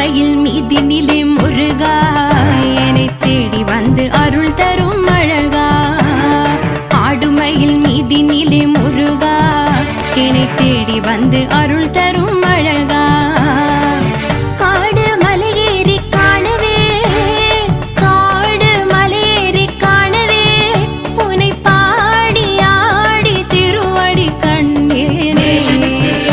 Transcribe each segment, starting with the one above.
ஆடுமயில் மீதினிலே முருகா என்னை தேடி வந்து அருள் தரும் அழகா ஆடுமயில் மீதினிலே முருகா என்னை தேடி வந்து அருள் தரும் அழகா காடு மலையேறி காணவே காடு மலையேறி காணவே உன்னை பாடி ஆடி திருவடி கண்டேனே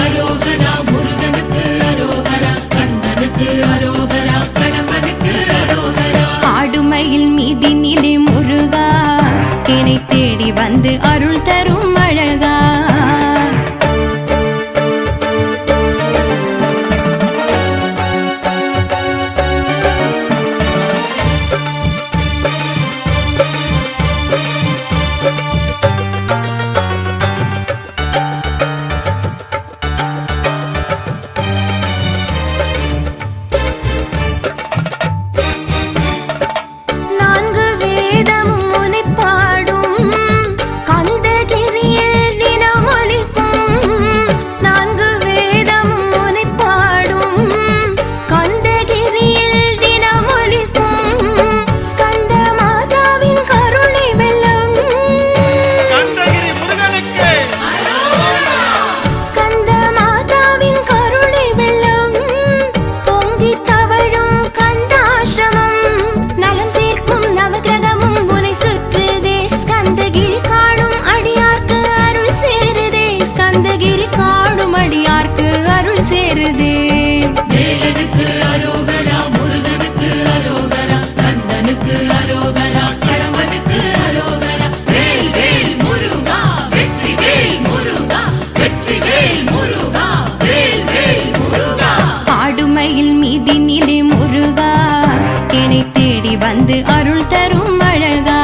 அரோகரா முருகனுக்கு அரோகரா கந்தனுக்கு அரோகரா கடம்பனுக்கு அரோகரா ஆடுமயில் மீதினிலே முருகா என்னை தேடி வந்து அருள் தரும் அழகா நான்கு வேதமும் உன்னை பாடும் கந்தகிரியில் தினம் ஒலிக்கும் நான்கு வேதமும் உன்னை பாடும் கந்தகிரியில் தினம் ஒலிக்கும் ஸ்கந்த மாதாவின் கருணை வெள்ளம் ஸ்கந்தகிரி முருகனுக்கு ஸ்கந்த மாதாவின் கருணை வெள்ளம் பொங்கி தவழும் கந்தாசிரமம் நலம் சேர்க்கும் நவகிரகமும் உனை சுற்றுதே ஸ்கந்தகிரி காணும் அடியார்க்கு அருள் சேருதே ஸ்கந்தகிரி காணும் அடியார்க்கு அருள் சேருதே வேலனுக்கு அரோகரா முருகனுக்கு அரோகரா கந்தனுக்கு அரோகரா கடம்பனுக்கு அரோகரா வேல் வேல் முருகா வெற்றி வேல் முருகா வெற்றி வேல் முருகா வேல் வேல் முருகா ஆடுமயில் மீதினிலே முருகா என்னை தேடி வந்து அருள் தரும் அழகா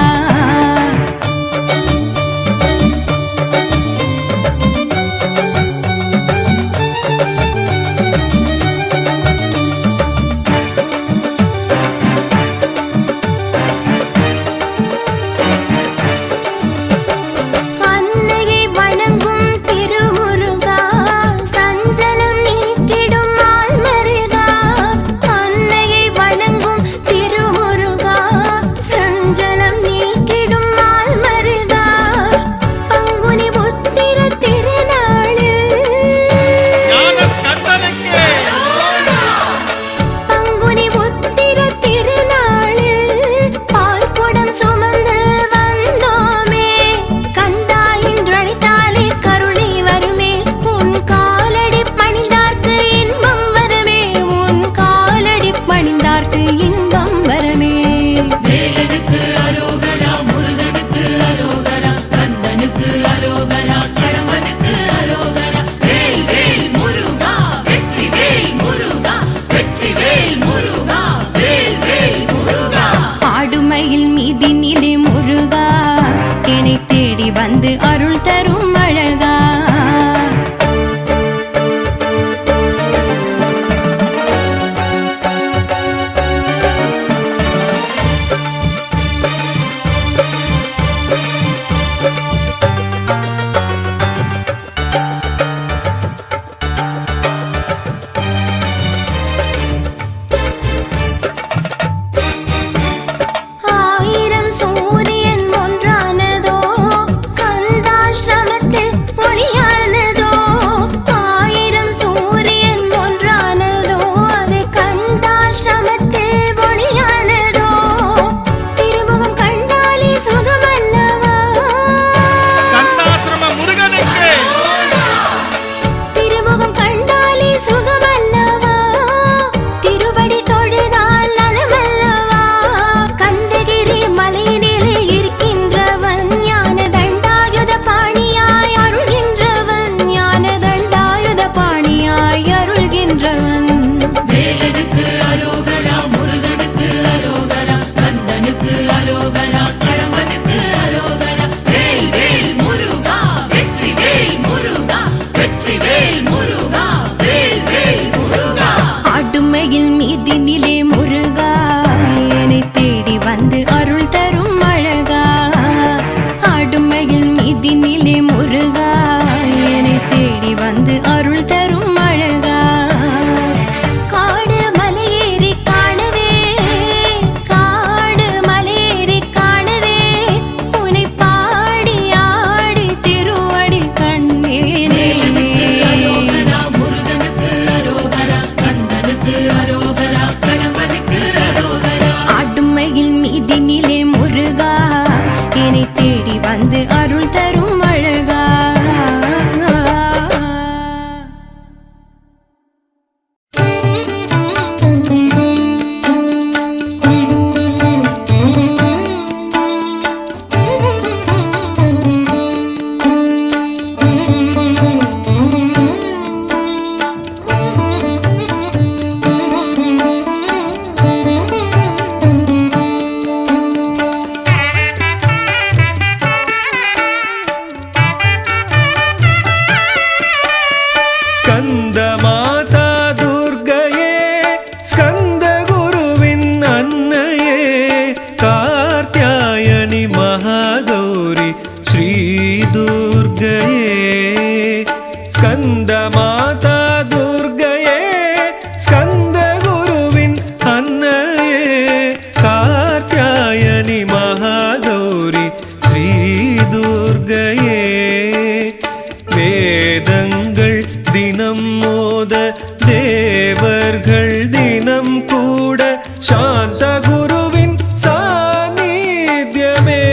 தேவர்கள் தினம் கூட சாந்த குருவின் சாநித்தியமே.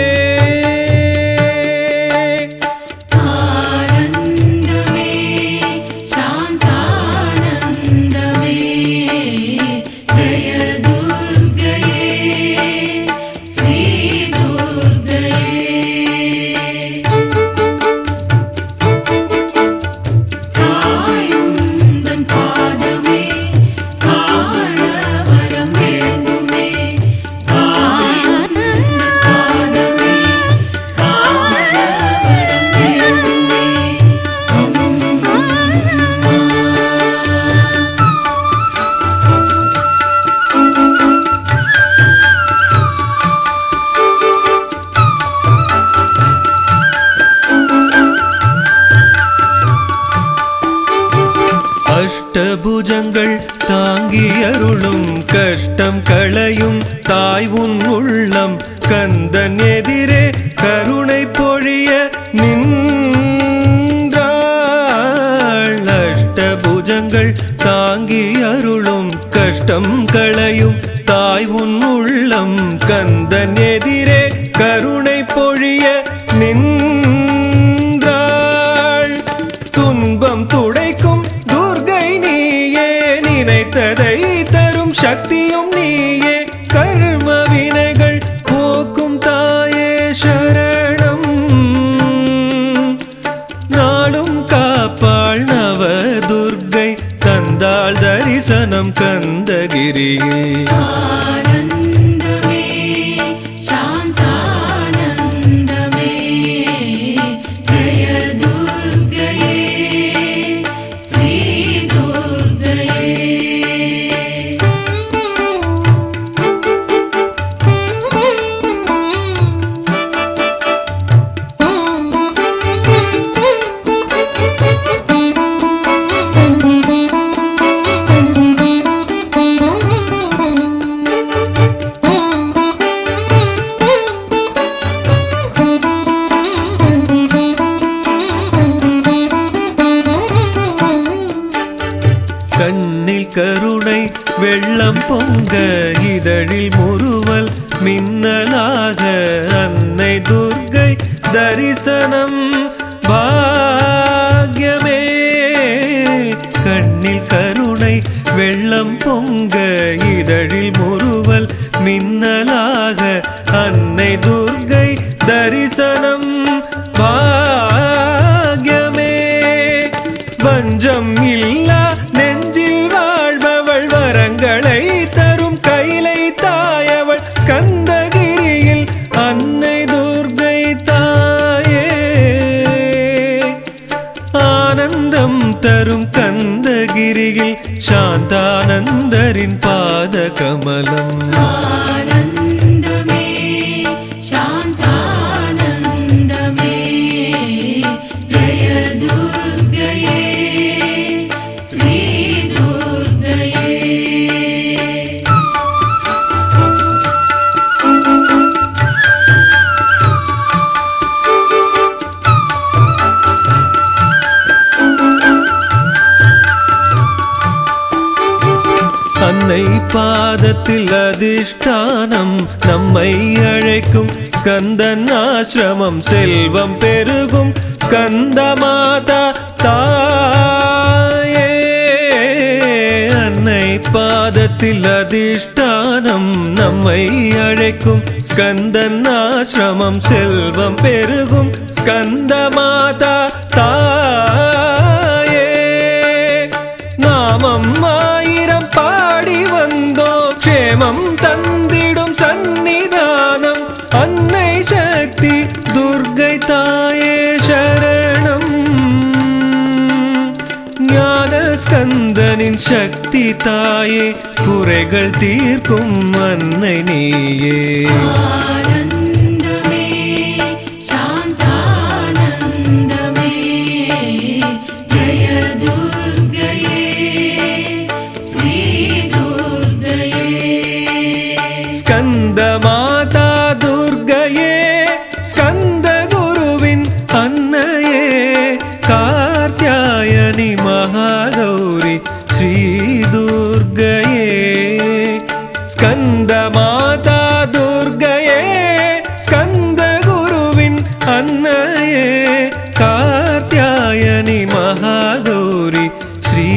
ஆனந்தமே சாந்தானந்தமே ஜெய துர்க்கையே ஸ்ரீ துர்க்கையே. தாயுந்தன் பாதமே காண வரம் வேண்டுமே. தாயுந்தன் பாதமே காண வரம் வேண்டுமே. அஷ்டபுஜங்கள் தாங்கி அருளும் கஷ்டம் களையும் தாய் உன் உள்ளம் கந்தன் எதிரே கருணை பொழிய நின்றாள். அஷ்டபுஜங்கள் தாங்கி அருளும் கஷ்டம் களையும் தாய் உன் உள்ளம் கந்தன் எதிரே கருணை பொழிய நின்றாள். துன்பம் துடைக்கும் துர்கை நீயே, நினைத்ததை தரும் சக்தியும் நீயே, கர்ம வினைகள் போக்கும் தாயே சரணம். நாளும் காப்பாள் நவ துர்கை தந்தாள் தரிசனம் கந்தகிரியில். ஆனந்தமே சாந்தானந்தமே ஜெய துர்க்கையே ஸ்ரீ துர்க்கையே. கண்ணில் கருணை வெள்ளம் பொங்க இதழில் முறுவல் மின்னலாக அன்னை துர்கை தரிசனம் பாக்யமே. கண்ணில் கருணை வெள்ளம் பொங்க இதழில் முறுவல் மின்னலாக அன்னை துர்கை தரிசனம் பாக்யமே. வஞ்சம் இல்லா நெஞ்சில் வாழ்பவள் வரங்களை தரும் கைலை தாயவள் ஸ்கந்தகிரியில் அன்னை துர்கை தாயே. ஆனந்தம் தரும் கந்தகிரியில் சாந்தானந்தரின் பாத கமலம். ஆனந்தமே சாந்தானந்தமே ஜெய துர்க்கையே ஸ்ரீ துர்க்கையே. அன்னை பாதத்தில் அதிஷ்டானம் நம்மை அழைக்கும் ஸ்கந்தன் ஆசிரமம் செல்வம் பெருகும் ஸ்கந்த மாதா தாயே. அன்னை பாதத்தில் அதிஷ்டானம் நம்மை அழைக்கும் ஸ்கந்தன் ஆசிரமம் செல்வம் பெருகும் ஸ்கந்த மாதா தாயே. நாமம் ஆயிரம் பாடி வந்தோம் க்ஷேமம் தந்திடும் சந்நிதானம் அன்னை சக்தி துர்கை தாயே சரணம். ஞான ஸ்கந்தனின் சக்தி தாயே குறைகள் தீர்க்கும் அன்னை நீயே. ஆனந்தமே சாந்தானந்தமே ஜெய துர்க்கையே ஸ்ரீ துர்க்கையே. ஸ்கந்த மாதா துர்கையே ஸ்கந்த குருவின் அன்னையே கார்த்தியாயனி மகாகௌரி ஸ்ரீ துர்க்கையே ஸ்கந்த மாதா துர்க்கையே ஸ்கந்த குருவின் அன்னையே கார்த்தியாயனி மகாகௌரி ஸ்ரீ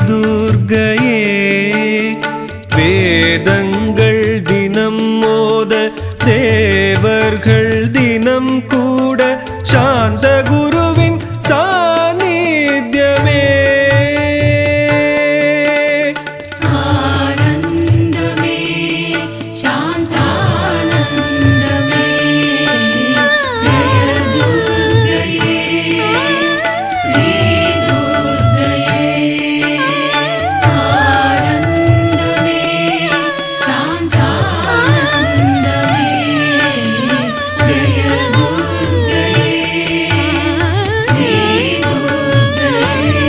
துர்க்கையே வேதங்கள் தினம் மோத தேவர்கள் தினம் கூட சாந்த குருவின் சாநித்தியமே ஆனந்தமே சாந்தானந்தமே ஜய துர்க்கையே ஸ்ரீ துர்க்கையே ஆனந்தமே சாந்தானந்தமே ஜய துர்க்கையே ஸ்ரீ துர்க்கையே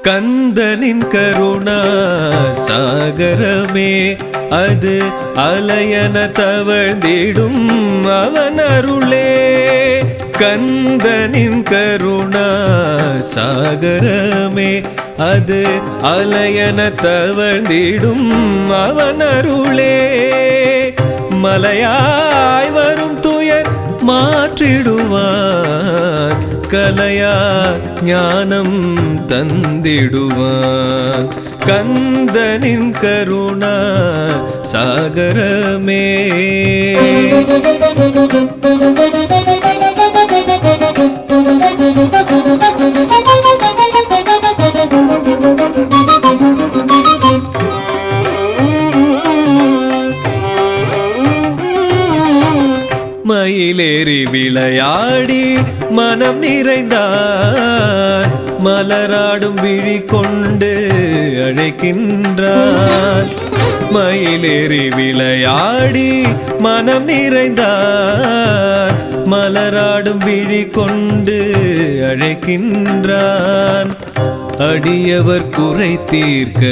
கந்தனின் கருணா சாகரமே அது அலையன தவழ்ந்திடும் அவன் அருளே கந்தனின் கருணா சாகரமே அது அலையன தவழ்ந்திடும் அவன் அருளே மலையாய் வரும் துயர் மாற்றிடுவான் கலையா ஞானம் தந்திடுவான் கந்தனின் கருணா சாகரமே மயிலேறி விளையாடி மனம் நிறைந்தான் மலராடும் விழி கொண்டு அழைக்கின்றான் மயிலேறி விளையாடி மனம் நிறைந்தான் மலராடும் விழி கொண்டு அழைக்கின்றான் அடியவர் குறை தீர்க்க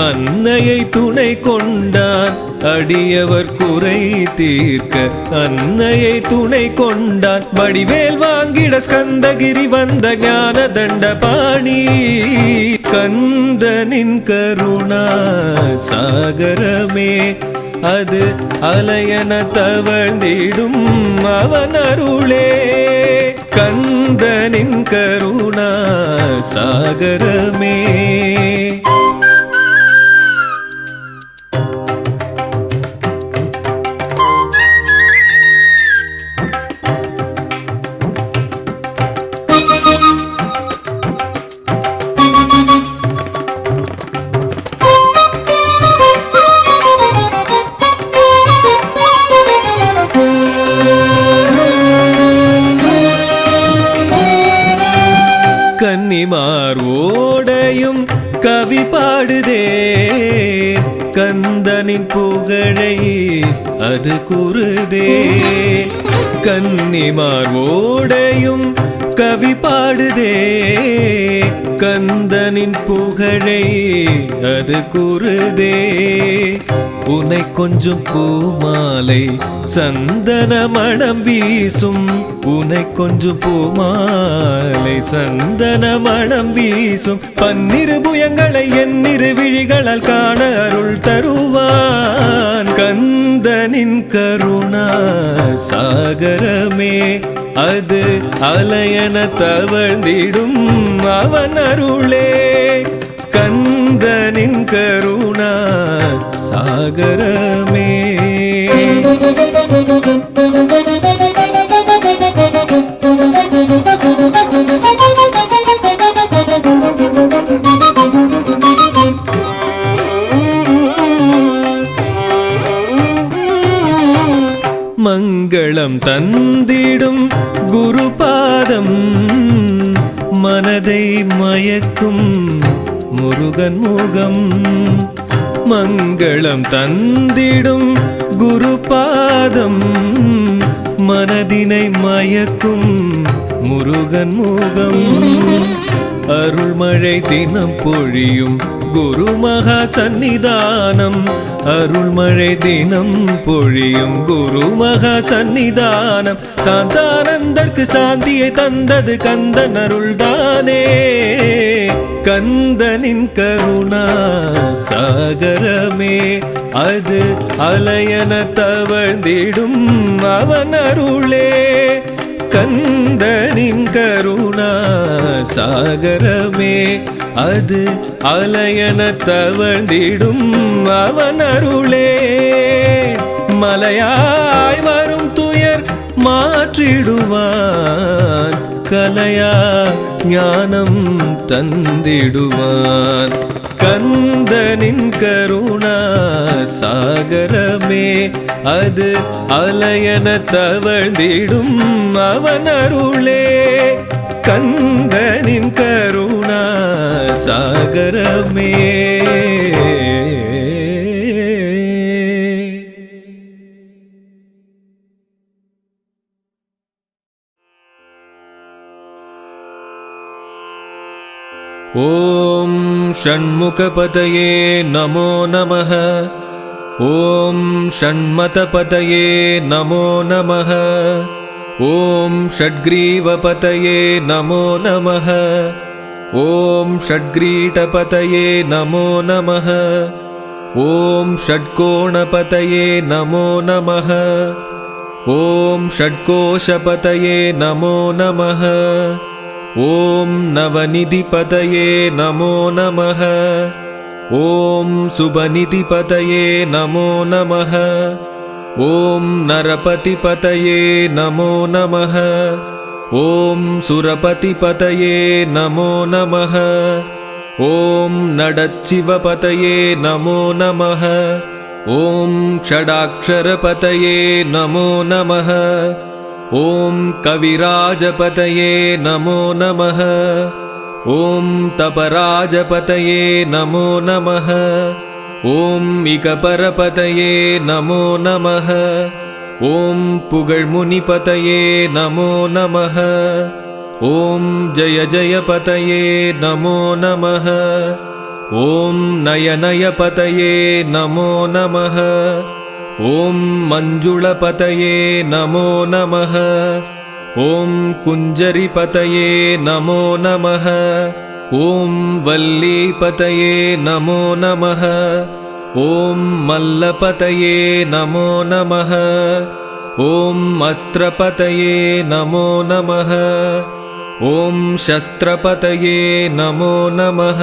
அன்னையை துணை கொண்டான் அடியவர் குறை தீர்க்க அன்னையை துணை கொண்டான் வடிவேல் வாங்கிட ஸ்கந்தகிரி வந்த ஞான தண்ட பாணி கந்தனின் கருணா சாகரமே அது அலையன தவழ்ந்திடும் அவன் அருளே கந்தனின் கருணா சாகரமே கன்னிமார் ஓடையும் கவி பாடுதே கந்தனின் புகழை அது கூறுதே கன்னிமார் ஓடையும் கவி பாடுதே கந்தனின் புகழை அது கூறுதே உனை கொஞ்சம் பூமாலை சந்தன மணம் வீசும் உனை கொஞ்சம் பூமாலை சந்தன மணம் வீசும் பன்னிரு புயங்களை எண்ணிரு விழிகளால் காண அருள் தருவான் கந்தனின் கருணா சாகரமே அது அலையன தவழ்ந்திடும் அவன் அருளே கந்தனின் கருணா சாகரமே மங்களம் தந்திடும் குருபாதம் மனதை மயக்கும் மயக்கும் முருகன் முகம், மங்களம் தந்திடும் குரு பாதம், மனதினை மயக்கும் முருகன் முகம், அருள்மழை தினம் பொழியும் குரு மகா சந்நிதானம், அருள்மழை தினம் பொழியும் குரு மகா சந்நிதானம், சாந்தானந்தர்க்கு சாந்தியை தந்தது கந்தன் அருள்தானே, கந்தனின் கருணா சாகரமே அது அலையன தவழ்ந்திடும் அவன் அருளே, கந்தனின் கருணா சாகரமே அது அலையன தவழ்ந்திடும் அவன் அருளே, மலையாய் வரும் துயர் மாற்றிடுவான், கலையா ஞானம் தந்திடுவான், கந்தனின் கருணா சாகரமே அது அலையன தவழ்ந்திடும் அவன் அருளே, கந்தனின் கருணா சாகரமே. ஓம் ஷண்முகபதயே நமோ நமः, ஓம் ஷண்மதபதயே நமோ நமः, ஓம் ஷட்க்ரீவபதயே நமோ நமः, ஓம் ஷட்க்ரீடபதயே நமோ நமः, ஓம் ஷட்கோணபதயே நமோ நமः, ஓம் ஷட்கோஷபதயே நமோ நமः, ஓம் நவநிதிபதயே நமோ நமः, ஓம் சுபநிதிபதயே நமோ நமः, ஓம் நரபதிபதயே நமோ நமः, ஓம் சுரபதிபதயே நமோ நமः, ஓம் நடச்சிவபதயே நமோ நமः, ஓம் ஷடாக்ஷரபதயே நமோ நமः, ஓம் கவிராஜபதயே நமோ நமः, ஓம் தபராஜபதயே நமோ நமः, ஓம் இகபரபதயே நமோ நமः, ஓம் புகழ்முனிபதயே நமோ நமः, ஓம் ஜய ஜயபதயே நமோ நமः, ஓம் நயநயபதயே நமோ நமः, ஓம் மஞ்சுளபதயே நமோ நமः, ஓம் குஞ்சரிபதயே நமோ நமः, ஓம் வல்லிபதயே நமோ நமः, ஓம் மல்லபதயே நமோ நமः, ஓம் அஸ்திரபதயே நமோ நமः, ஓம் சஸ்திரபதயே நமோ நமः,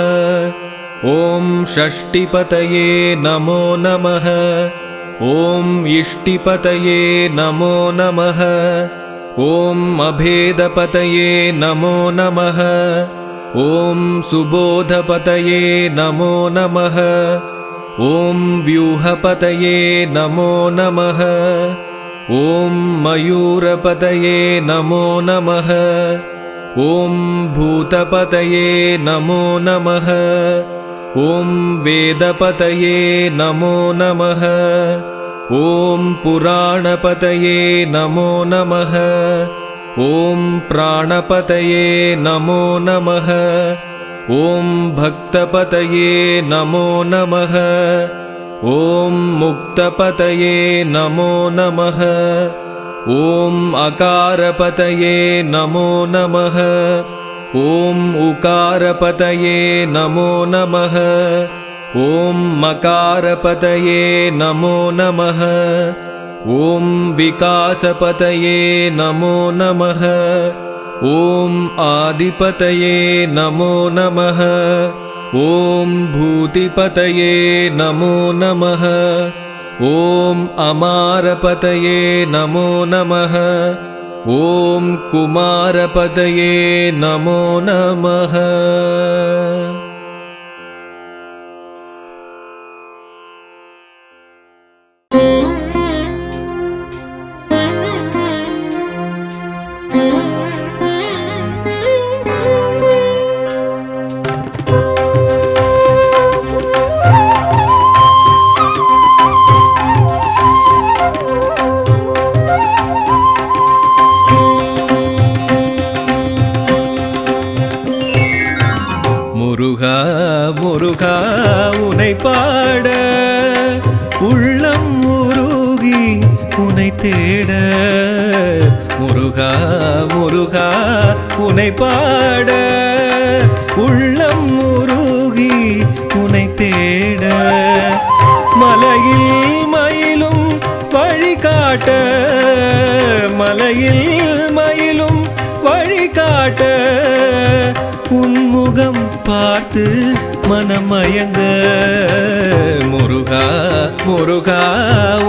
ஓம் ஷஷ்டிபதயே நமோ நமः, ஓம் இஷ்டிபதயே நமோ நமः, ஓம் அபேதபதயே நமோ நமः, ஓம் சுபோதபதயே நமோ நமः, ஓம் வியூஹபதயே நமோ நமः, ஓம் மயூரபதயே நமோ நமः, ஓம் பூதபதயே நமோ நமः, ஓம் வேதபதயே நமோ நமः, ஓம் புராணபதயே நமோ நமः, ஓம் பிராணபதயே நமோ நமः, ஓம் பக்தபதயே நமோ நமः, ஓம் முக்தபதயே நமோ நமः, ஓம் அகாரபதயே நமோ நமः, ஓம் உகாரபதயே நமோ நமः, ஓம் மகாரபதயே நமோ நமः, ஓம் விகாசபதயே நமோ நமः, ஓம் ஆதிபதயே நமோ நமः, ஓம் பூதிபதயே நமோ நமः, ஓம் அமாரபதயே நமோ நமः, ஓம் குமாரபதயே நமோ நமः. முருகா முருகா உனை பாட உள்ளம் உருகி உனை தேட முருகா முருகா உனை பாட உள்ளம் உருகி உனை தேட மலையில் மயிலும் வழிகாட்ட மலையில் மயிலும் வழிகாட்ட உன்முகம் பார்த்து மனமயங்க முருகா முருகா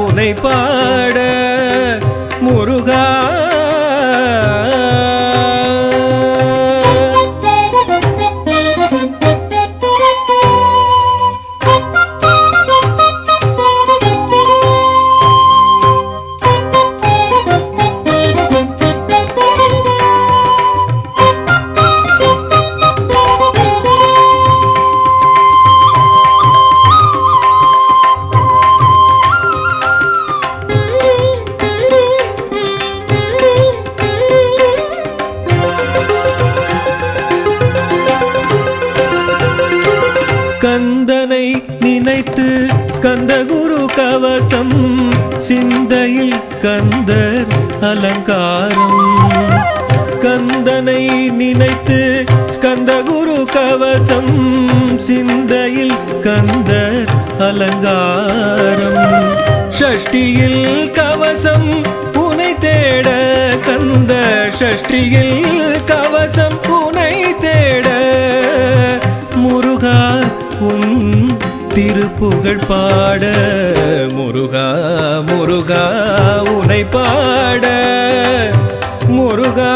உனை பாட முருகா கந்தனை நினைத்து ஸ்கந்தகுரு கவசம் சிந்தையில் கந்தர் அலங்காரம் கந்தனை நினைத்து ஸ்கந்தகுரு கவசம் சிந்தையில் கந்தர் அலங்காரம் ஷஷ்டியில் கவசம் உனை தேட கந்த ஷஷ்டியில் கவசம் உனை தேட முருகா உன் திருப்புகழ் பாட முருகா முருகா உனை பாட முருகா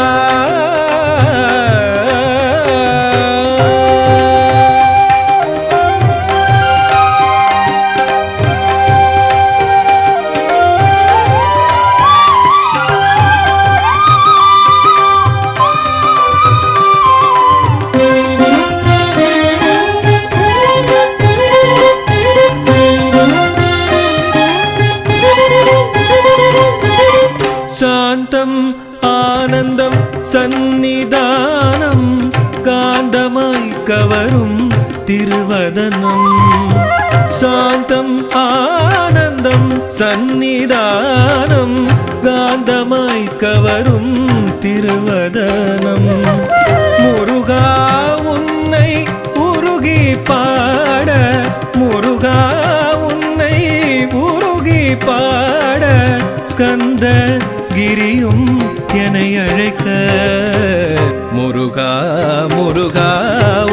சாந்தம் ஆனந்தம் சந்நிதானம் காந்தமாய் கவரும் திருவதனம் சாந்தம் ஆனந்தம் சந்நிதானம் காந்தமாய் கவரும் திருவதனம் முருகா உன்னை உருகி பாட முருகா உன்னை உருகி பாட ஸ்கந்த கிரியும் என்னை அழைக்க முருகா முருகா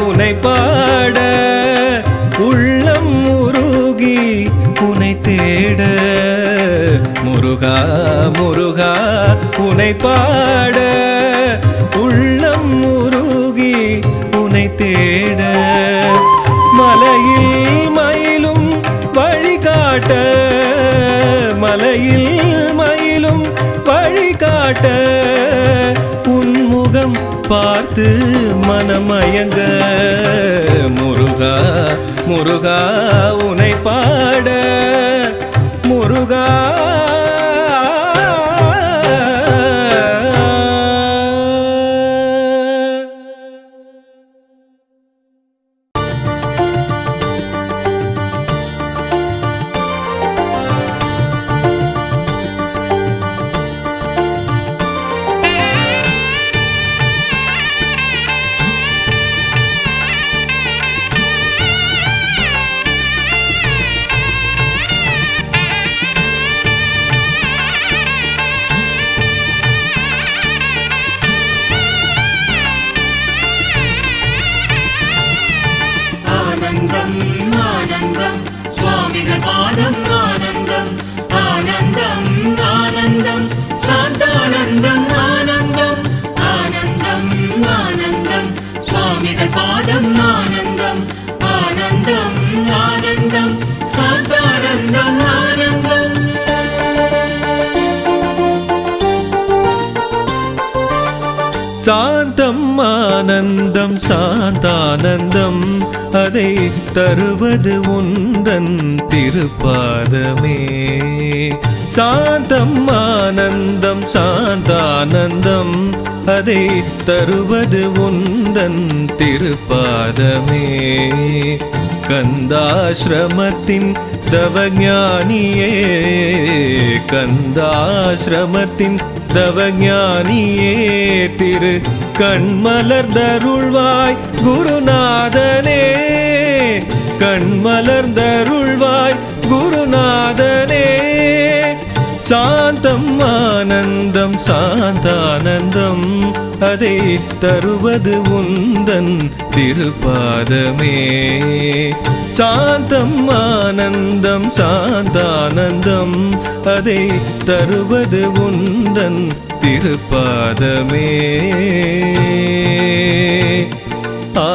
உனை பாட உள்ளம் உருகி உனை தேட முருகா முருகா உனை பாட உள்ளம் உருகி உனை தேட மலையில் மயிலும் வழிகாட்ட மலையில் மயிலும் வழிகாட்ட உன்முகம் பார்த்து மனமயங்க முருகா முருகா உனை பாட முருகா சாந்தம் ஆனந்தம் சாந்தானந்தம் அதை தருவது உந்தன் திருப்பாதமே சாந்தம் ஆனந்தம் சாந்தானந்தம் அதை தருவது உந்தன் திருப்பாதமே. கந்தாசிரமத்தின் தவஞானியே, கந்தாசிரமத்தின் தவஞானியே, திரு கண்மலர்ந்தருள்வாய் குருநாதனே, கண்மலர்ந்தருள்வாய் குருநாதனே. சாந்தம் ஆனந்தம் சாந்தானந்தம் அதை தருவது உந்தன் திருப்பாதமே. சாந்தம் ஆனந்தம் சாந்தானந்தம் அதை தருவது உந்தன் திருப்பாதமே. ஆ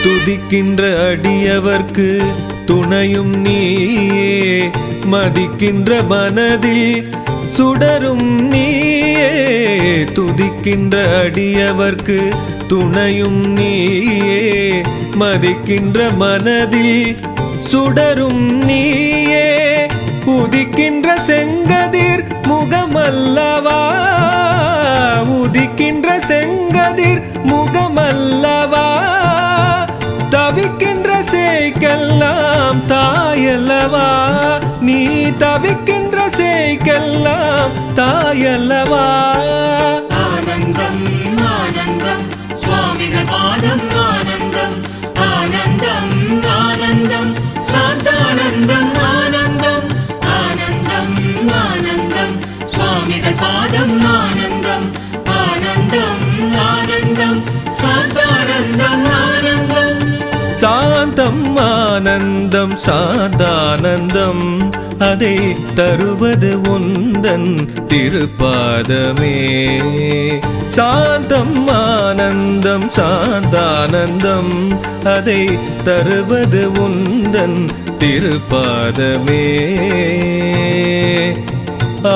துதிக்கின்ற அடியவர்க்கு துணையும் நீயே, மதிக்கின்ற மனதில் சுடரும் நீயே. துதிக்கின்ற அடியவர்க்கு துணையும் நீயே, மதிக்கின்ற மனதில் சுடரும் நீயே. உதிக்கின்ற செங்கதிர் முகமல்லவா, உதிக்கின்ற செங்கதிர் முகமல்லவா. தவிக்கின்ற சேய்க்கெல்லாம் தாயல்லவா, நீ தவிக்கின்ற சேய்க்கெல்லாம் தாயல்லவா. ஆனந்தம் ஆனந்தம் சுவாமிகள் பாதம் ஆனந்தம், ஆனந்தம் ஆனந்தம் சாந்தானந்தம் ஆனந்தம், ஆனந்தம் ஆனந்தம் சுவாமிகள் பாதம் ஆனந்தம், ஆனந்தம் ஆனந்தம் சாந்தானந்தம் ஆனந்தம். சாந்தம் ஆனந்தம் சாந்தானந்தம் அதை தருவது உந்தன் திருப்பாதமே. சாந்தம் ஆனந்தம் சாந்தானந்தம் அதை தருவது உந்தன் திருப்பாதமே. ஆ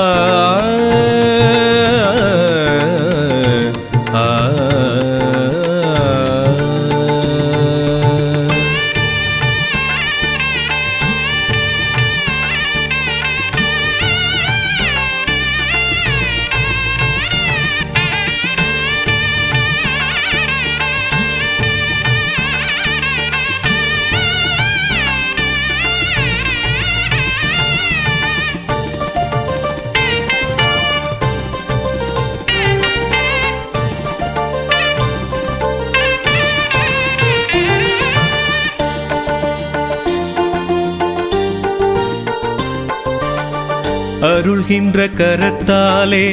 அருள்கின்ற கரத்தாலே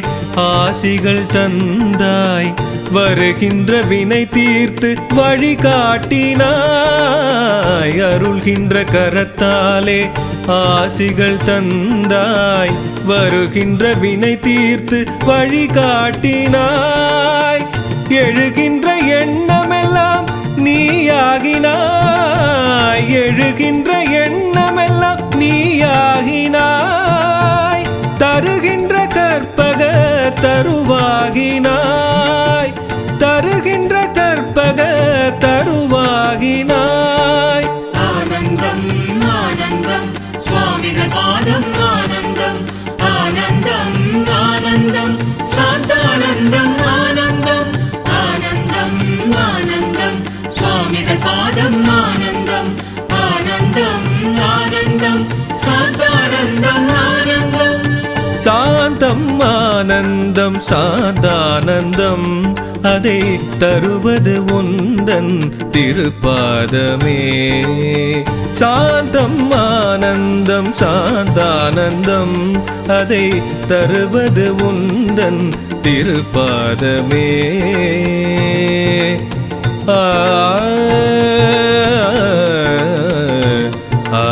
ஆசிகள் தந்தாய், வருகின்ற வினை தீர்த்து வழிகாட்டினாய். அருள்கின்ற கரத்தாலே ஆசிகள் தந்தாய், வருகின்ற வினை தீர்த்து வழிகாட்டினாய். எழுகின்ற எண்ணமெல்லாம் நீயாகினாய், எழுகின்ற எண்ணமெல்லாம் நீயாகினாய். தருகின்ற கற்பக தருவாகினாய், தருகின்ற கற்பக தருவாகினாய். ஆனந்தம் ஆனந்தம் சுவாமிகள் பாதம் ஆனந்தம், ஆனந்தம் ஆனந்தம் சாந்தானந்தம் ஆனந்தம், ஆனந்தம் ஆனந்தம் சுவாமிகள் பாதம் ஆனந்தம், ஆனந்தம் ஆனந்தம் சாந்தானந்தம் ஆனந்தம். சாந்தம் ஆனந்தம் சாந்தானந்தம் அதை தருவது உந்தன் திருப்பாதமே. சாந்தம் ஆனந்தம் சாந்தானந்தம் அதை தருவது உந்தன் திருப்பாதமே. ஆ ஆ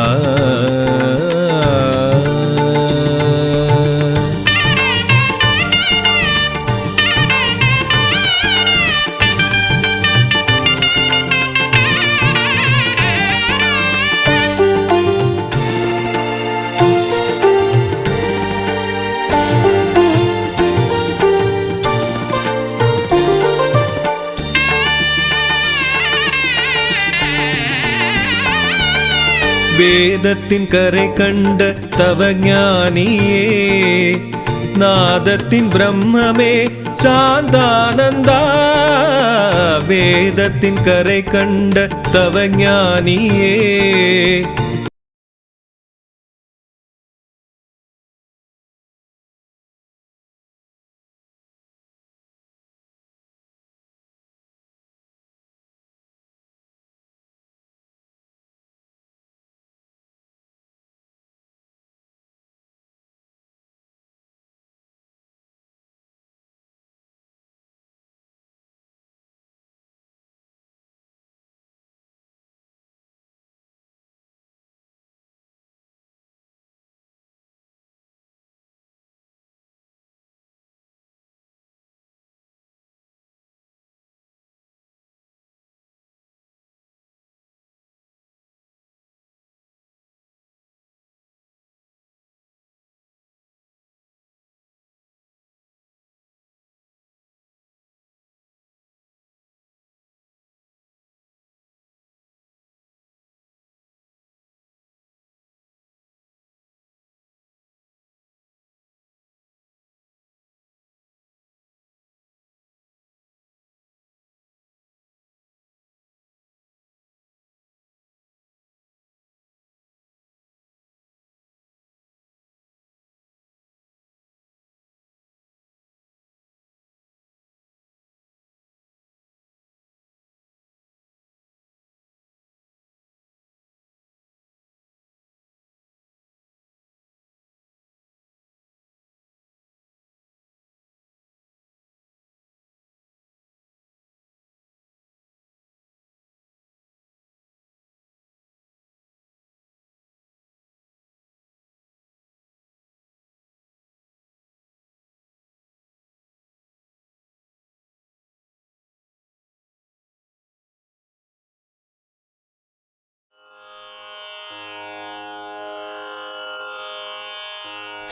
வேதத்தின் கரை கண்ட தவஞானியே, நாதத்தின் பிரம்மமே சாந்தானந்தா. வேதத்தின் கரை கண்ட தவஞானியே,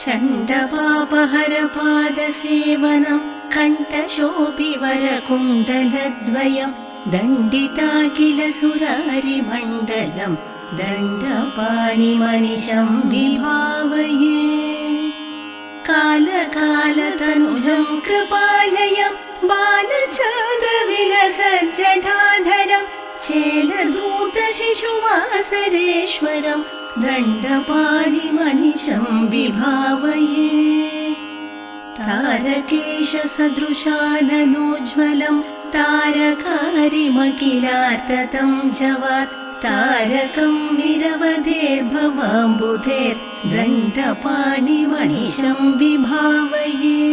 चण्डपापहरपादसेवनं कण्ठशोभिवरकुण्डलद्वयं दण्डिताखिलसुरारिमण्डलं दण्डपाणिमणिशं विभावये। कालकालतनुजं कृपालयं बालचन्द्रविलसज्जठाधरं चेलदूतशिशुवासरेश्वरं दण्डपाणिमणिशं विभावये। तारकेशसदृशाननोज्ज्वलं तारकारिमखिलार्ततं जवात् तारकं निरवधेर्भवाम्बुधेर्दण्डपाणिमणिशं विभावये।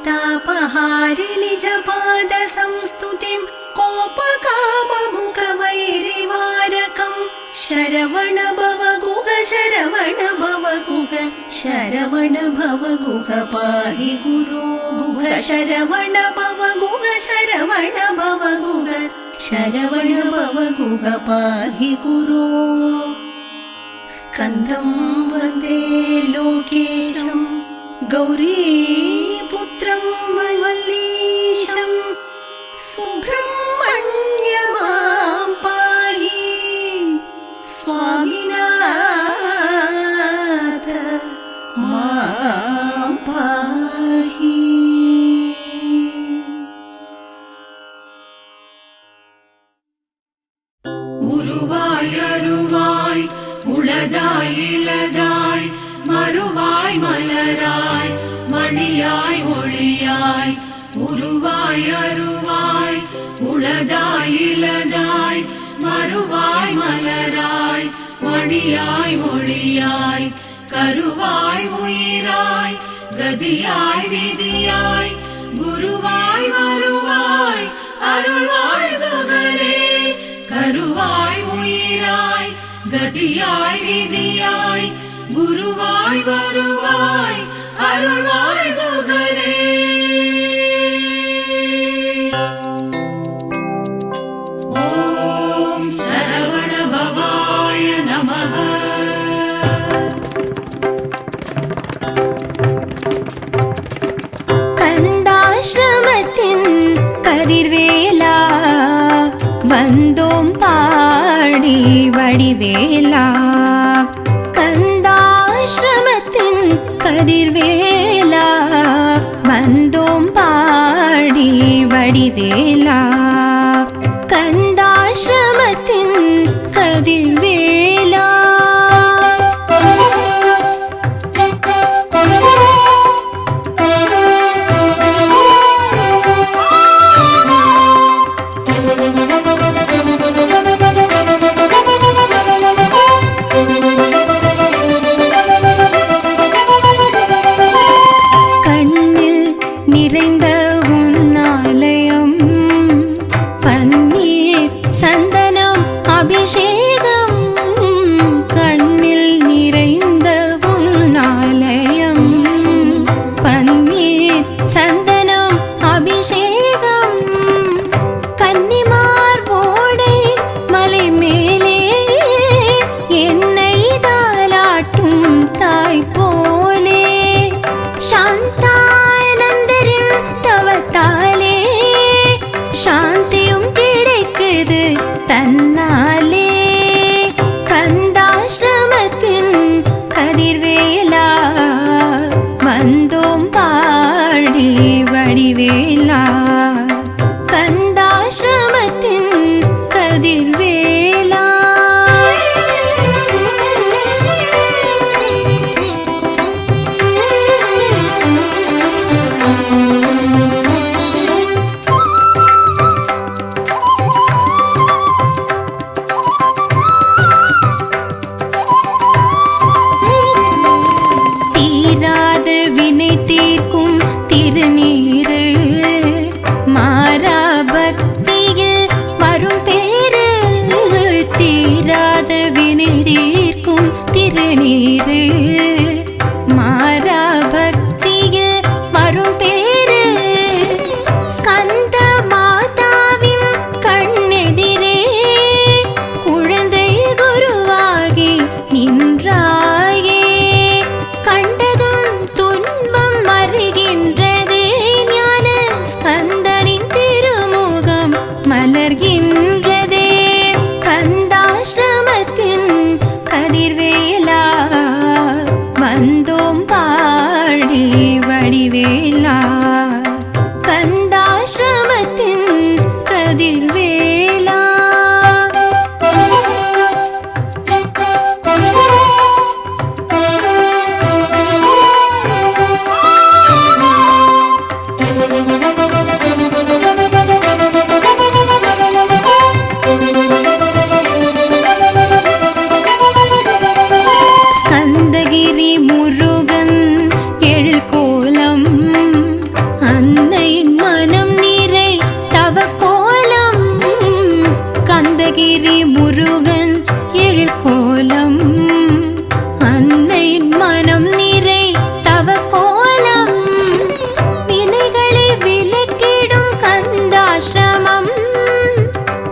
तापहारि निजपादसंस्तुतिं कोपकाममुखवैरिवारकं शरवण भवगुह शरवण भवगुह शरवण भवगुह पाहि गुरो गुह शरवण भवगुह शरवण भवगुह शरवण भवगुह पाहि गुरो। स्कन्दं वन्दे लोकेशं गौरीपुत्रं वल्लीशं सुब्रह्मण्यमां पाहि स्वामिनाथ मां पाहि। உருவாய் அருவாய் உளதாய் இலதாய் மறுவாய் மலராய் மணியாய் ஒளியாய் உருவாய் அருவாய் உளதாய் இலதாய் மறுவாய் மலராய் மணியாய் ஒளியாய் கருவாய் உயிராய் கதியாய் விதியாய் குருவாய் வருவாய் அருள்வாய் குகரே கருவாய் உயிராய் கதியாய் விதியாய் குருவாய் வருவாய் அருள்வாய் குகரே। ஓம் சரவண பவாய நமः। கந்தாசிரமத்தின் கதிர்வேலா வந்தோம் பாடி வடிவேலா கந்தாசிரமத்தின் கதிர்வேலா வந்தோம் பாடி வடிவேலா கந்தாசிரமத்தின் கதிர்வேலா நிறைந்த உன்னாலயம் பன்னீர் சந்தனம் அபிஷேகம் கண்ணில் நிறைந்த உன்னாலயம் பன்னீர் சந்தனம் அபிஷேகம் கன்னிமார் போடை மலை மேலே என்னை தாலாட்டும் தாய் போலே சாந்தா சாந்தியும் கிடைக்குது தன்னாலே கந்தாசிரமத்தின் கதிர்வேலா வந்தோம் பாடி வடிவேலா கந்தாசிரமத்தின் கதிர்வேலா வினை தீர்க்கும் திருநீரு மாறா பக்தியில் வரும் பேரு தீராத வினை தீர்க்கும் திருநீரு மாறா பக்தியில் வரும் பேரு ஸ்கந்த மாதாவின் கண்ணெதிரே குழந்தை குருவாகி நின்றாயே கண்டதும் துன்பம் மறுகின்றதே ஞான ஸ்கந்தனின் திருமுகம் மலர்கின்றதே கந்தாசிரமத்தின் கதிர்வேலா வந்தோம் பாடி வடிவேலா கந்தாசிரமத்தின் கதிர்வேலா ஸ்கந்தகிரி முருகன் எழில் கோலம் அன்னையின் மனம் நிறை தவ கோலம் கந்தகிரி முருகன் எழில் கோலம் அன்னையின் மனம் நிறை தவ கோலம் வினைகளை விலக்கிடும் கந்தாசிரமம்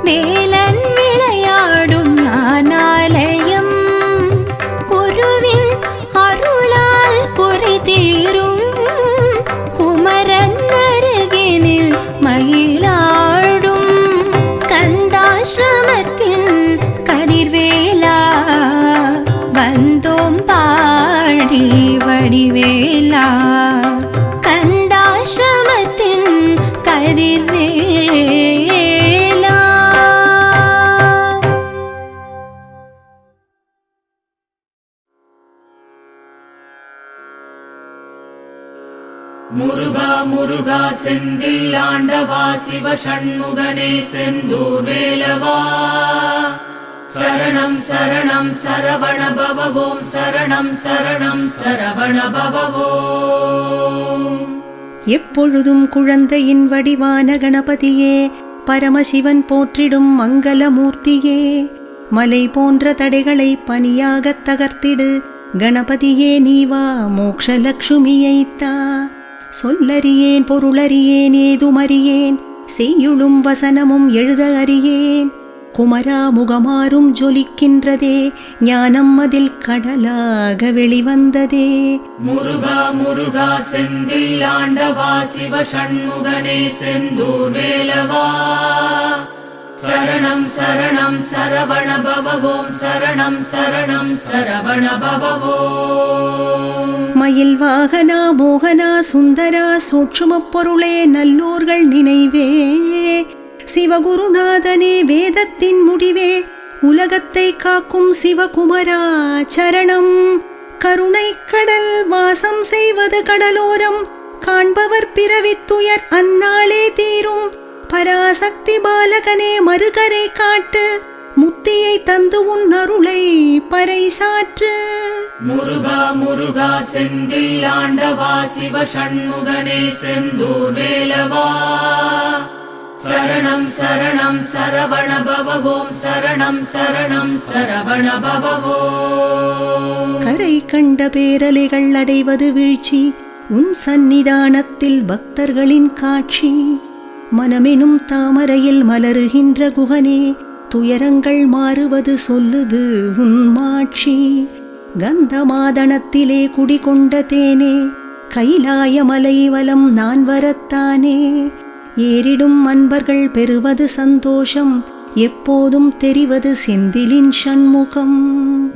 வேலன் விளையாடும் ஞானாலயம் குருவின் அருளால் குறை தீரும் குமரன் அருகினில் மயிலாடும் ஸ்கந்தாசிரமத்தின் கதிர்வேலா வந்தோம் பாடி வடிவேலா கந்தாசிரமத்தின் கதிர்வேலா முருகா முருகா செந்தில் ஆண்டவா சிவ ஷண்முகனே செந்தூர் வேலவா சரணம் சரணம் சரவண பவவோம் சரணம் சரணம் சரவண பவவோம் எப்பொழுதும் குழந்தையின் வடிவான கணபதியே பரமசிவன் போற்றிடும் மங்களமூர்த்தியே மலை போன்ற தடைகளை பனியாகத் தகர்த்திடு கணபதியே நீவா மோக்ஷலக்ஷ்மியைத்தா சொல்லறியேன் பொருளறியேன் ஏதுமறியேன் செய்யுளும் வசனமும் எழுத அறியேன் குமரா முகமாறும் ஜொலிக்கின்றதே ஞானம் அதில் கடலாக வெளிவந்ததே முருகா முருகா செந்தில் ஆண்டவா சிவ ஷண்முகனே செந்தூர் வேலவா சரணம் சரணம் சரவண பவ ஓம் சரணம் சரணம் சரவண பவ ஓம். மயில் வாகனா மோகனா சுந்தரா சூட்சுமப் பொருளே நல்லோர்கள் நினைவே சிவகுருநாதனே வேதத்தின் முடிவே உலகத்தை காக்கும் சிவகுமரா சரணம். கருணை கடல் வாசம் செய்வது கடலோரம் காண்பவர் பிறவித்துயர் அந்நாளே தீரும். பராசக்தி பாலகனே மறுகரை காட்டு முத்தியை தந்து உன் அருளை பறைசாற்று. முருகா முருகா செந்தில் ஆண்டவா சிவ சண்முகனே செந்தூர் வேலவா சரணம் சரணம் சரவண பவ ஓம் சரணம் சரணம் சரவண பவ ஓம். கரை கண்ட பேரலைகள் அடைவது வீழ்ச்சி உன் சந்நிதானத்தில் பக்தர்களின் காட்சி. மனமெனும் தாமரையில் மலருகின்ற குகனே துயரங்கள் மாறுவது சொல்லுது உன் மாட்சி. கந்தமாதனத்திலே குடிகொண்ட தேனே கைலாய மலை வலம் நான் வரத்தானே. ஏறிடும் அன்பர்கள் பெறுவது சந்தோஷம் எப்போதும் தெரிவது செந்திலின் சண்முகம்.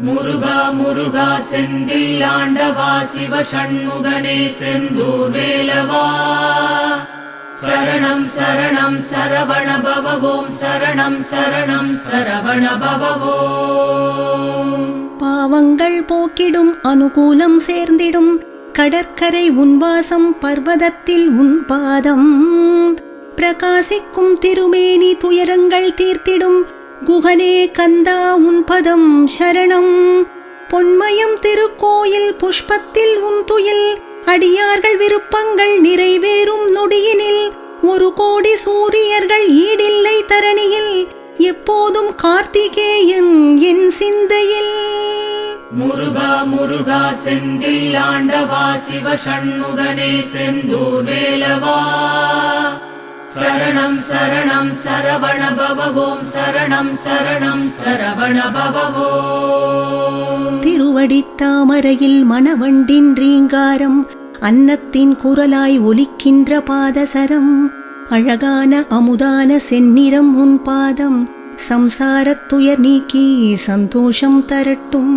முருகா முருகா செந்தில் ஆண்டவா சிவ சண்முகனே செந்தூர் வேலவா சரணம் சரணம் சரவண பவ ஓம் சரணம் சரணம் சரவண பவ ஓம். பாவங்கள் போக்கிடும் அனுகூலம் சேர்ந்திடும் கடற்கரை உன்வாசம் பர்வதத்தில் உன் பாதம். பிரகாசிக்கும் திருமேனி துயரங்கள் தீர்த்திடும் குகனே கந்தா உன் பதம் சரணம். பொன்மயம் திருக்கோயில் புஷ்பத்தில் உன் துயில் அடியார்கள் விருப்பங்கள் நிறைவேறும் நொடியினில். 1 கோடி சூரியர்கள் ஈடில்லை தரணியில் எப்போதும் கார்த்திகேயன் என் சிந்தையில். முருகா முருகா செந்தில் ஆண்டவா சிவ சண்முகனே செந்தூர் வேலவா சரணம் சரணம் சரவண பவ ஓம் சரணம் சரணம் சரவண பவ ஓம். திருவடித் தாமரையில் மணவண்டின் ரீங்காரம் அன்னத்தின் குரலாய் ஒலிக்கின்ற பாதசரம். அழகான அமுதான செந்நிறம் உன் பாதம் சம்சாரத் துயர் நீக்கி சந்தோஷம் தரட்டும்.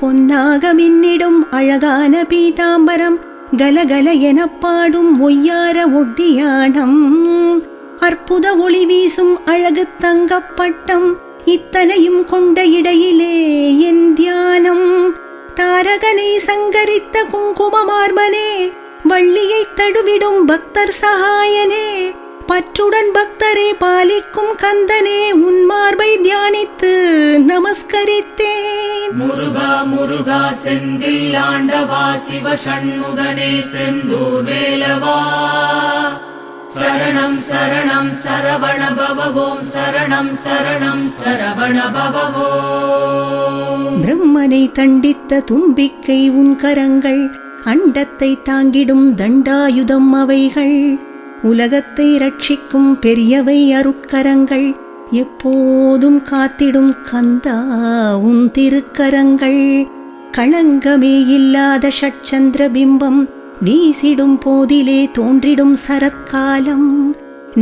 பொன்னாக மின்னிடும் அழகான பீதாம்பரம் கலகல எனப் பாடும் ஒய்யார ஒட்டியானம். அற்புத ஒளி வீசும் அழகு தங்கப்பட்டம் இத்தனையும் கொண்ட இடையிலே என் தியானம். தாரகனை சங்கரித்த குங்குமமார்பனே வள்ளியை தடுவிடும் பக்தர் சகாயனே பற்றுடன் பக்தரை பாலிக்கும் கந்தனே உன் மார்பை தியானித்து நமஸ்கரித்தேன். முருகா முருகா செந்தில் ஆண்டவா சிவ சண்முகனே செந்தூர் வேலவா சரணம் சரணம் சரவண பவ ஓம் சரணம் சரணம் சரவண பவ ஓம். பிரம்மனை தண்டித்த தும்பிக்கை உன் கரங்கள் அண்டத்தை தாங்கிடும் தண்டாயுதம் அவைகள். உலகத்தை ரட்சிக்கும் பெரியவை அருட்கரங்கள் எப்போதும் காத்திடும் கந்தா உன் திருக்கரங்கள். களங்கமே இல்லாத ஷட்சந்திர பிம்பம் வீசிடும் போதிலே தோன்றிடும் சரத்காலம்.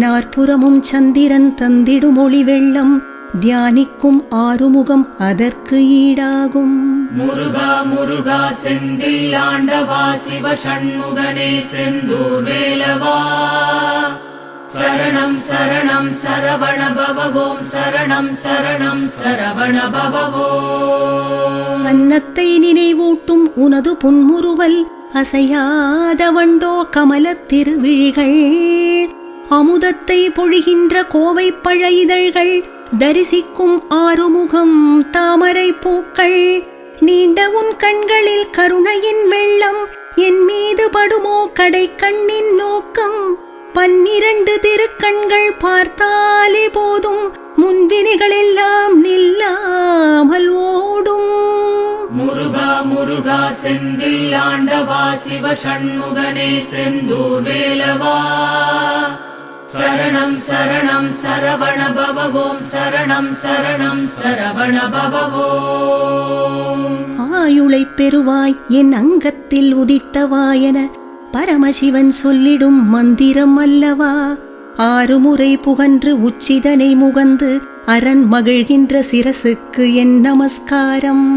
நாற்புறமும் சந்திரன் தந்திடும் ஒளி வெள்ளம் தியானிக்கும் ஆறுமுகம் அதற்கு ஈடாகும். முருகா முருகா செந்தில் ஆண்டவா சிவ சண்முகனே செந்தூர் வேலவா சரணம் சரணம் சரவண பவ ஓம் சரணம் சரணம் சரவண பவ ஓம். அன்னத்தை நினைவூட்டும் உனது புன்முறுவல் அசையாத வண்டோ கமலத் திருவிழிகள். அமுதத்தை பொழிகின்ற கோவை பழ இதழ்கள் தரிசிக்கும் ஆறுமுகம் தாமரை பூக்கள். நீண்ட உன் கண்களில் கருணையின் வெள்ளம் என் மீது படுமோ கடை கண்ணின் நோக்கம். 12 திருக்கண்கள் பார்த்தாலே போதும் முன்வினைகள் எல்லாம் நில்லாமல் ஓடும். முருகா முருகா செந்தில் ஆண்டவா சிவ சண்முகனே செந்தூர் வேலவா சரணம் சரணம் சரவண பவ ஓம் சரணம் சரணம் சரவண பவ ஓம். ஆயுளை பெறுவாய் என் அங்கத்தில் உதித்தவாயன பரமசிவன் சொல்லிடும் மந்திரம் அல்லவா. 6 முறை புகன்று உச்சிதனை முகந்து அரண் மகிழ்கின்ற சிரசுக்கு என் நமஸ்காரம்.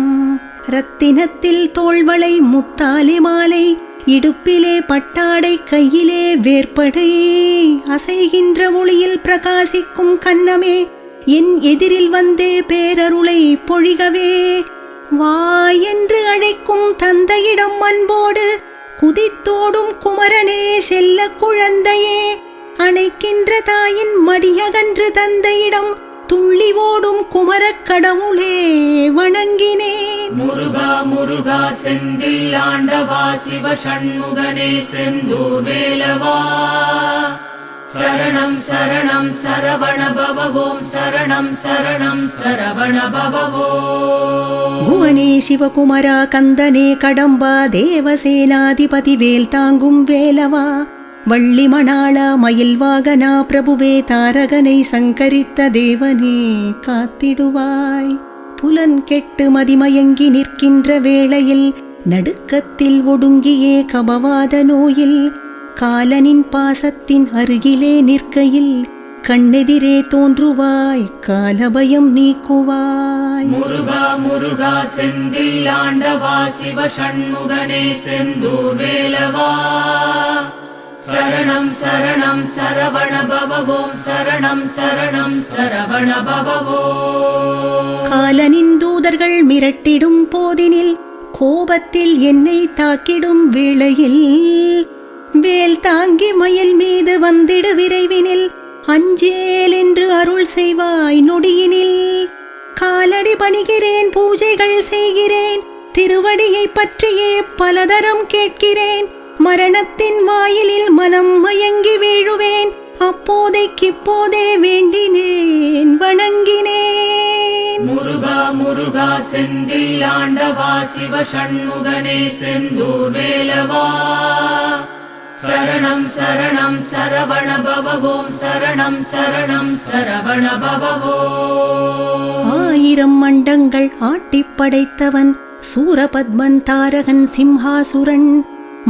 ரத்தினத்தில் தோள்வளை முத்தாலி மாலை, இடுப்பிலே பட்டாடை கையிலே வேற்படை, அசைகின்ற ஒளியில் பிரகாசிக்கும் கன்னமே, என் எதிரில் வந்தே பேரருளை பொழிகவே. வா என்று அழைக்கும் தந்தையிடம் அன்போடு குதித்தோடும் குமரனே செல்ல குழந்தையே, அணைக்கின்ற தாயின் மடியகன்று தந்தையிடம் துள்ளி ஓடும் குமரக் கடவுளே வணங்கினேன். முருகா முருகா செந்தில் ஆண்டவா சிவ சண்முகனே செந்தூர் வேலவா, சரணம் சரணம் சரவண பவவோம், சரணம் சரணம் சரவண பவவோம். புவனே சிவகுமரா கந்தனே கடம்பா, தேவசேனாதிபதி வேல் தாங்கும் வேலவா, வள்ளி மணாளா மயில் வாகனா பிரபுவே, தாரகனை சங்கரித்த தேவனே காத்திடுவாய். புலன் கெட்டு மதிமயங்கி நிற்கின்ற வேளையில், நடுக்கத்தில் ஒடுங்கியே கபவாத நோயில், காலனின் பாசத்தின் அருகிலே நிற்கையில், கண்ணெதிரே தோன்றுவாய் காலபயம் நீக்குவாய். முருகா முருகா செந்தில் ஆண்டவா சிவ சண்முகனே செந்தூர் வேலவா, சரணம் சரணம் சரவண பவவோம், சரணம் சரணம் சரவண பவவோம். காலனின் தூதர்கள் மிரட்டிடும் போதினில், கோபத்தில் என்னை தாக்கிடும் வேளையில், வேல் தாங்கி மயில் மீது வந்திடு விரைவினில், அஞ்சேல் என்று அருள் செய்வாய் நொடியினில். காலடி பணிகிறேன், பூஜைகள் செய்கிறேன், திருவடியை பற்றியே பலதரம் கேட்கிறேன். மரணத்தின் வாயிலில் மனம் மயங்கி வீழுவேன், அப்போதைக்கிப்போதே வேண்டினேன் வணங்கினேன். முருகா முருகா செந்தில் ஆண்டவா சிவ சண்முகனே செந்தூர் வேலவா, சரணம் சரணம் சரவண பவவோம், சரணம் சரணம் சரவண பவவோம். ஆயிரம் மண்டங்கள் ஆட்டிப் படைத்தவன் சூரபத்மன் தாரகன் சிம்ஹாசுரன்,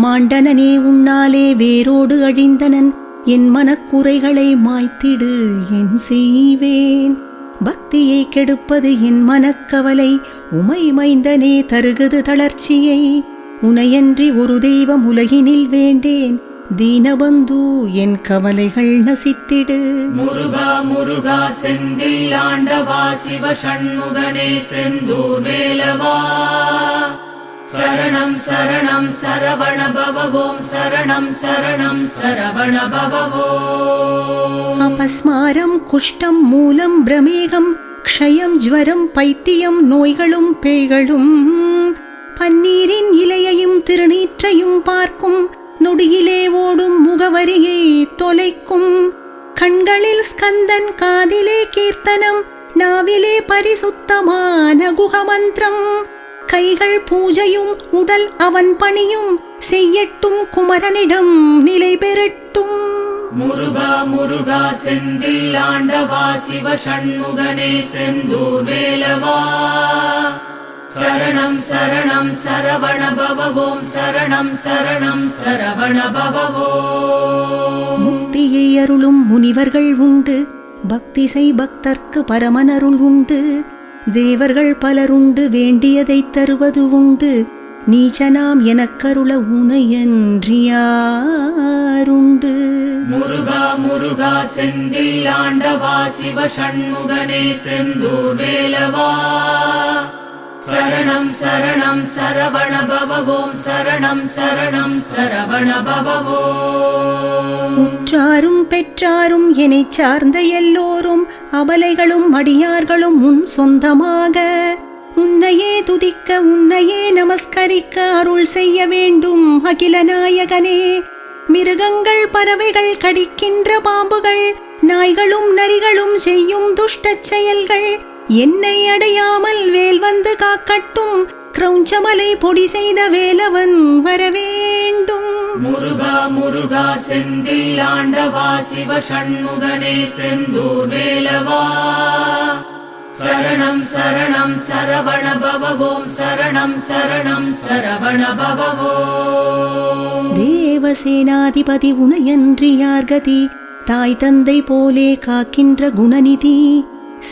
மாண்டனனே உன்னாலே வேரோடு அழிந்தனன், என் மனக்குறைகளை மாய்த்திடு என் செய்வேன். பக்தியை கெடுப்பது என் மனக்கவலை, உமை மைந்தனே தருகுது தளர்ச்சியை. உனையன்றி ஒரு தெய்வம் உலகினில் வேண்டேன், தீனபந்து என் கவலைகள் நசித்திடு. முருகா முருகா செந்தில் ஆண்டவா சிவ சண்முகனே செந்தூர் வேலவா, சரணம் சரணம் சரவண பவவோம், சரணம் சரணம் சரவண பவவோம். அபஸ்மாரம் குஷ்டம் மூலம் பிரமேகம், க்ஷயம் ஜ்வரம் பைத்தியம் நோய்களும் பேய்களும், பன்னீரின் இலையையும் திருநீற்றையும் பார்க்கும், நொடியிலே ஓடும் முகவரியை தொலைக்கும். கண்களில் ஸ்கந்தன், காதிலே கீர்த்தனம், நாவிலே பரிசுத்தமான குகமந்திரம். கைகள் பூஜையும் உடல் அவன் பணியும், செய்யட்டும் குமரனிடம் நிலை பெறட்டும். முருகா முருகா செந்தில் ஆண்டவா சிவ சண்முகனே செந்தூர் வேலவா, சரணம் சரணம் சரவண பவவோம், சரணம் சரணம் சரவண பவவோம். முக்தியை அருளும் முனிவர்கள் உண்டு, பக்தி செய் பக்தர்க்கு பரமனருள் உண்டு. தேவர்கள் பலருண்டு, வேண்டியதை தருவது உண்டு, நீச்சனாம் எனக்கருள உனையன்றி யாருண்டு. முருகா முருகா செந்தில் ஆண்டவா சிவ சண்முகனே செந்தூர் வேலவா, சரணம் சரணம் சரவண பவவோம், சரணம் சரணம் சரவண பவவோம். உற்றாரும் பெற்றாரும் என்னைச் சார்ந்த எல்லோரும், அபலைகளும் அடியார்களும் உன் சொந்தமாக, உன்னையே துதிக்க உன்னையே நமஸ்கரிக்க அருள் செய்ய வேண்டும் அகில நாயகனே. மிருகங்கள் பறவைகள் கடிக்கின்ற பாம்புகள், நாய்களும் நரிகளும் செய்யும் துஷ்டச் செயல்கள், என்னை அடையாமல் வேல் வந்து காக்கட்டும், கிரௌஞ்சமலை பொடி செய்த வேலவன் வரவேண்டும். முருகா முருகா செந்தில் ஆண்டவா சிவ சண்முகனே செந்தூர் வேலவா, சரணம் சரணம் சரவண பவவோம், சரணம் சரணம் சரவண பவவோம். தேவசேனாதிபதி உனையன்றி யார்கதி, தாய் தந்தை போலே காக்கின்ற குணநிதி,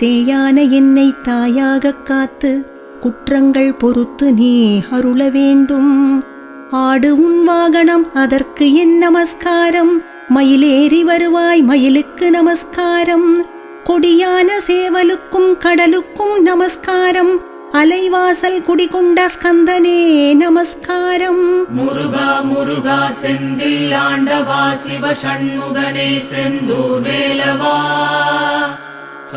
சேயான என்னை தாயாகக் காத்து குற்றங்கள் பொறுத்து நீ அருள வேண்டும். ஆடு உன் வாகனம், அதற்கு என் நமஸ்காரம். மயிலேறி வருவாய், மயிலுக்கு நமஸ்காரம். கொடியான சேவலுக்கும் கடலுக்கும் நமஸ்காரம். அலைவாசல் குடிகொண்ட ஸ்கந்தனே நமஸ்காரம். முருகா முருகா செந்தில் ஆண்டவா சிவ ஷண்முகனே செந்தூர் வேலவா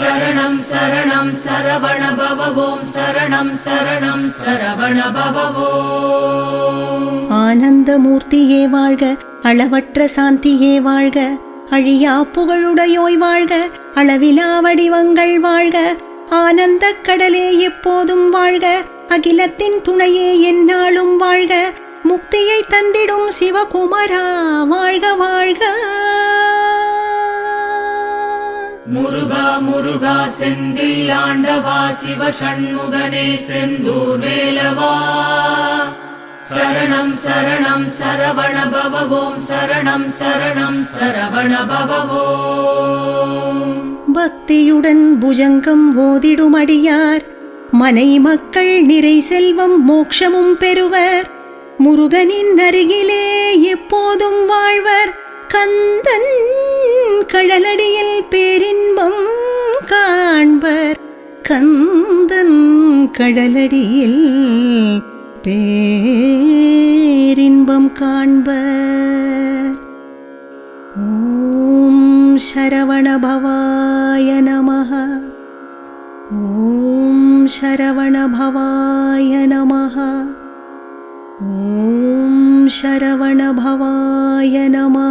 சரணம் சரணம் சரவண பவவோம் சரணம் சரணம் சரவண பவவோம். ஆனந்தமூர்த்தியே வாழ்க, அளவற்ற சாந்தியே வாழ்க, அழியா புகழுடையோய் வாழ்க, அளவிலா வடிவங்கள் வாழ்க, ஆனந்தக் கடலே எப்போதும் வாழ்க, அகிலத்தின் துணையே எந்நாளும் வாழ்க, முக்தியை தந்திடும் சிவகுமரா வாழ்க வாழ்க. முருகா முருகா செந்தில் ஆண்டவா சிவ ஷண்முகனே செந்தூர் வேலவா சரணம் சரணம் சரவண பவவோம் சரணம் சரணம் சரவண பவவோம். பக்தியுடன் புஜங்கம் ஓதிடுமடியார் மனை மக்கள் நிறை செல்வம் மோட்சமும் பெறுவர். முருகனின் அருகிலே எப்போதும் வாழ்வர். கந்தன் கடலடியில் பேரின்பம் காண்பர். கந்தன் கடலடியில் பேரின்பம் காண்பர். ஓம் சரவண பவாய நமஹ. ஓம் சரவண பவாய நமஹ. ஓம் சரவண பவாய நமஹ.